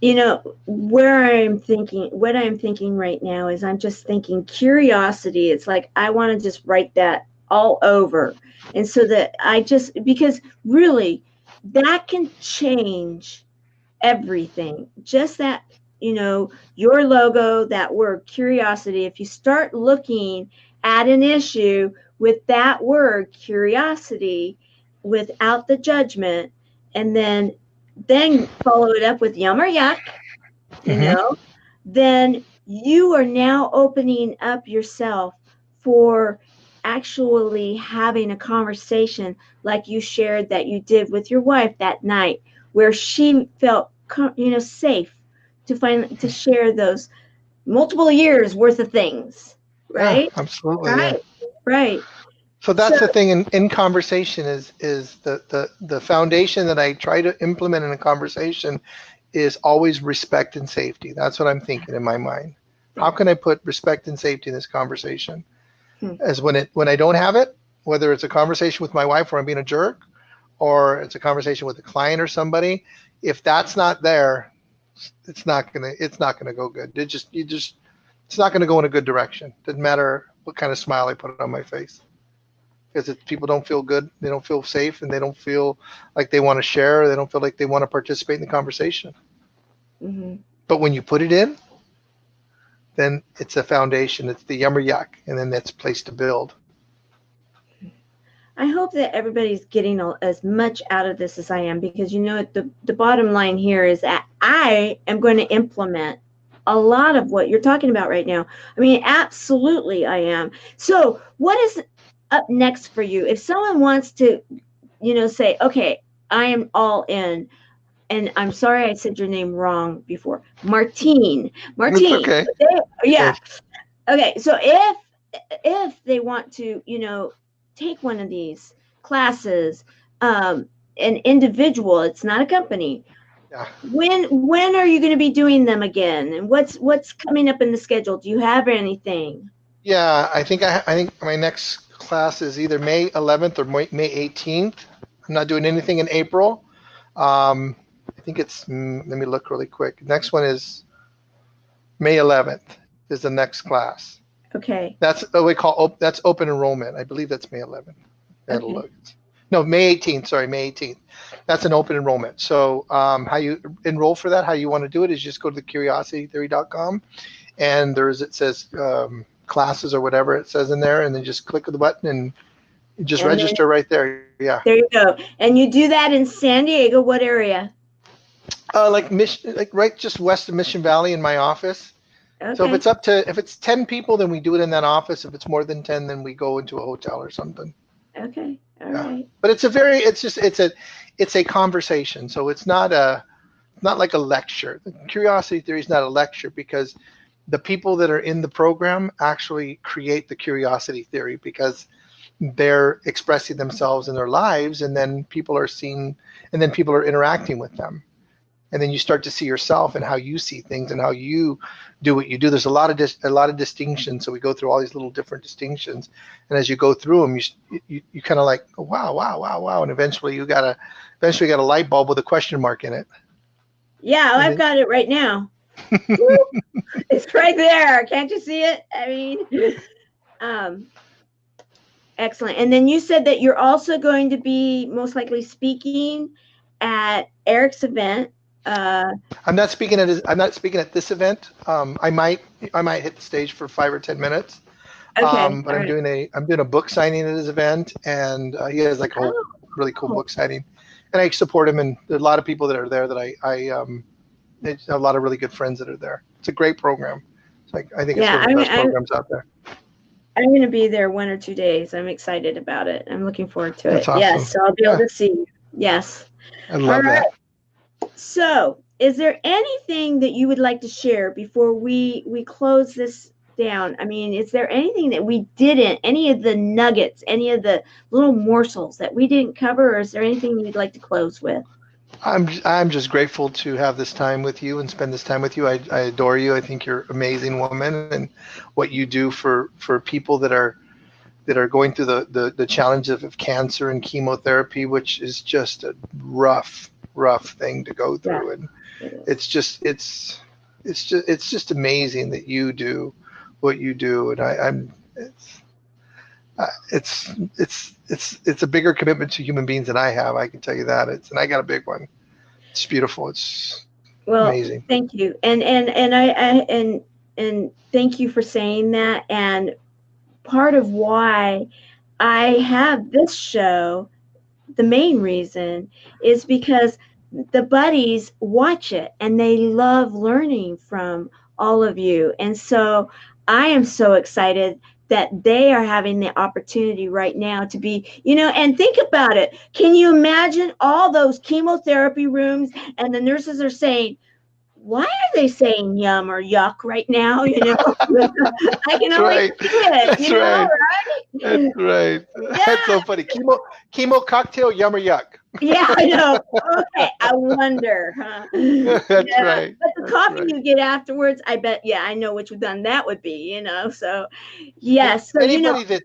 You know, what I'm thinking right now is I'm just thinking curiosity. It's like I want to just write that all over. And so that because really that can change everything. Just that, your logo, that word curiosity, if you start looking at an issue with that word curiosity without the judgment, and then follow it up with yum or yuck, you Mm-hmm. know, then you are now opening up yourself for actually having a conversation like you shared that you did with your wife that night, where she felt safe to share those multiple years worth of things, Yeah, right? absolutely. Yeah. Right, right. So So, that's the thing in conversation is the foundation that I try to implement in a conversation is always respect and safety. That's what I'm thinking in my mind. How there. can I put respect and safety in this conversation? Hmm. As when I don't have it, whether it's a conversation with my wife where I'm being a jerk, or it's a conversation with a client or somebody, if that's not there, it's not gonna go good. It's not gonna go in a good direction. Doesn't matter what kind of smile I put on my face, because if people don't feel good, they don't feel safe, and they don't feel like they want to share, they don't feel like they want to participate in the conversation. Hmm. But when you put it in, then it's a foundation. It's the yum or yuck, and then that's a place to build. I hope that everybody's getting as much out of this as I am, because the bottom line here is that I am going to implement a lot of what you're talking about right now. I mean, absolutely I am. So, what is up next for you? If someone wants to, say, okay, I am all in, and I'm sorry I said your name wrong before, Martine. It's Martine. okay. Yeah. Yes. Okay, so if they want to, take one of these classes, an individual, it's not a company. Yeah. When are you going to be doing them again? And what's coming up in the schedule? Do you have anything? Yeah. I think my next class is either May 11th or May 18th. I'm not doing anything in April. I think let me look really quick. Next one is May 11th is the next class. Okay. That's what we call that's open enrollment. I believe that's May 11th. That'll Okay. look. No, May 18th. Sorry, May 18th. That's an open enrollment. So how you enroll for that, how you want to do it is just go to the curiositytheory.com, and it says classes or whatever it says in there, and then just click the button and just And then register right there. Yeah. there you go. And you do that in San Diego. What area? Like right just west of Mission Valley in my office. So Okay. if it's 10 people, then we do it in that office. If it's more than 10, then we go into a hotel or something. Okay. All Yeah. right. But it's a conversation. So it's not like a lecture. The curiosity theory is not a lecture, because the people that are in the program actually create the curiosity theory, because they're expressing themselves in their lives, and then people are interacting with them. And then you start to see yourself and how you see things and how you do what you do. There's a lot of distinctions. So we go through all these little different distinctions, and as you go through them, you kind of like, oh, wow, wow, wow, wow, and eventually you got a light bulb with a question mark in it. Yeah, And I've got it right now. Woo! It's right there. Can't you see it? I mean, um, excellent. And then you said that you're also going to be most likely speaking at Eric's event. I'm not speaking at this event. I might hit the stage for 5 or 10 minutes. Okay. But All right. I'm doing a book signing at his event, and he has like a whole really cool Oh, book signing, and I support him. And there's a lot of people that are there that there's a lot of really good friends that are there. It's a great program. I think it's yeah. one of the best programs out there. I'm going to be there 1 or 2 days. I'm excited about it. I'm looking forward to That's it. awesome. Yes. So I'll be able Yeah, to see you. Yes. I All love right. that. So, is there anything that you would like to share before we close down, I mean, is there anything that we didn't, any of the nuggets, any of the little morsels that we didn't cover, or is there anything you'd like to close with? I'm just grateful to have this time with you and spend this time with you. I adore you. I think you're an amazing woman, and what you do for people that are going through the challenge of cancer and chemotherapy, which is just a rough thing to go Yeah, through. And it is. it's just amazing that you do what you do. And I'm it's a bigger commitment to human beings than I have. I can tell you that. And I got a big one. It's beautiful. It's Well, amazing. thank you, and thank you for saying that. And part of why I have this show, the main reason, is because the buddies watch it and they love learning from all of you. And so I am so excited that they are having the opportunity right now to be, and think about it. Can you imagine all those chemotherapy rooms and the nurses are saying, why are they saying yum or yuck right now? I can That's only right. see it, That's right. right? That's right. That's Yeah. so funny. Chemo cocktail, yum or yuck. Yeah, I know. Okay, I wonder, huh? That's Yeah, right. but the That's coffee right. you get afterwards, I bet. Yeah, I know which one that would be. So yes. So Anybody that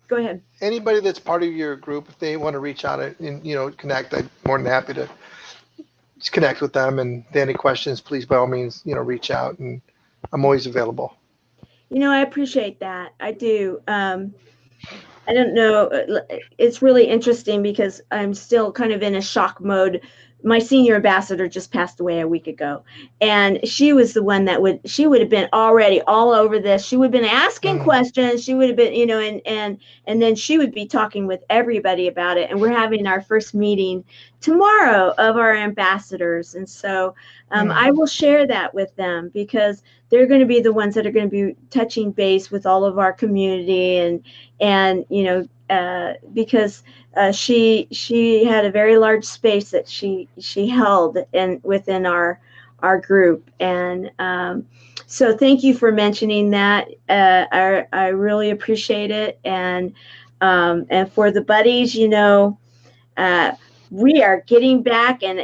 go ahead. anybody that's part of your group, if they want to reach out and connect, I'm more than happy to just connect with them. And if they have any questions, please by all means, reach out, and I'm always available. I appreciate that. I do. I don't know. It's really interesting because I'm still kind of in a shock mode. My senior ambassador just passed away a week ago, and she was the one she would have been already all over this. She would have been asking questions. She would have been, and then she would be talking with everybody about it. And we're having our first meeting tomorrow of our ambassadors. And so I will share that with them because they're going to be the ones that are going to be touching base with all of our community and because she had a very large space that she held within our group. And so thank you for mentioning that. I really appreciate it. And for the buddies, we are getting back, and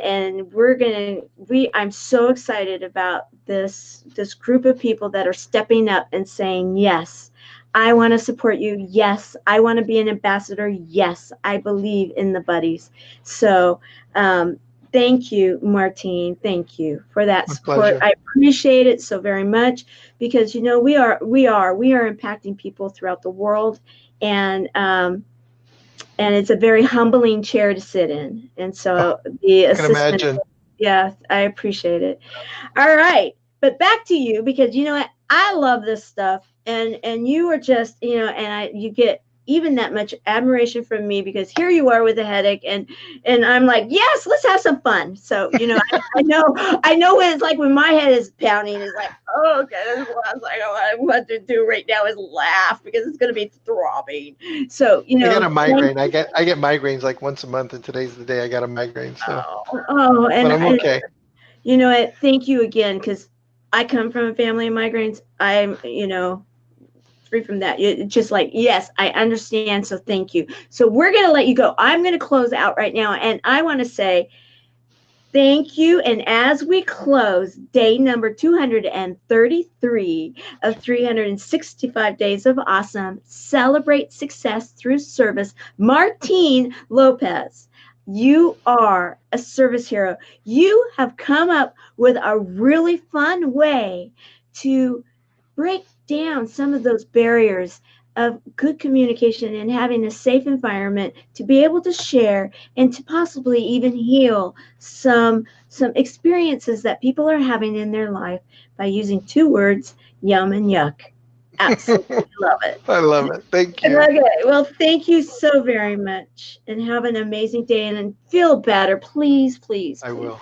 I'm so excited about this group of people that are stepping up and saying, yes, I want to support you. Yes, I want to be an ambassador. Yes, I believe in the buddies. So thank you, Martine. Thank you for that support. Pleasure. I appreciate it so very much because we are impacting people throughout the world, and it's a very humbling chair to sit in. And so the assistant, I can imagine. Yeah, I appreciate it. All right, but back to you, because I love this stuff, and you are just, you get even that much admiration from me because here you are with a headache, and I'm like, yes, let's have some fun. So I know what it's like when my head is pounding. It's like, oh, okay, this is what I want to do right now is laugh because it's going to be throbbing. So I get a migraine. I get migraines like once a month, and today's the day I got a migraine. So and but I'm okay. Thank you again, because I come from a family of migraines. I'm free from that. It's just like, yes, I understand. So thank you. So we're going to let you go. I'm going to close out right now. And I want to say thank you. And as we close day number 233 of 365 Days of Awesome, Celebrate Success Through Service, Martine Lopez, you are a service hero. You have come up with a really fun way to break down some of those barriers of good communication and having a safe environment to be able to share and to possibly even heal some experiences that people are having in their life by using two words, yum and yuck. Absolutely love it. I love it. Thank you. Okay, well, thank you so very much, and have an amazing day, and feel better, please. I will.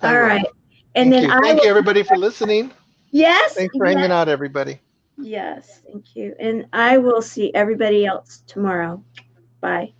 All right. And then thank you everybody for listening. Yes. Thanks for hanging out, everybody. Yes, thank you. And I will see everybody else tomorrow. Bye.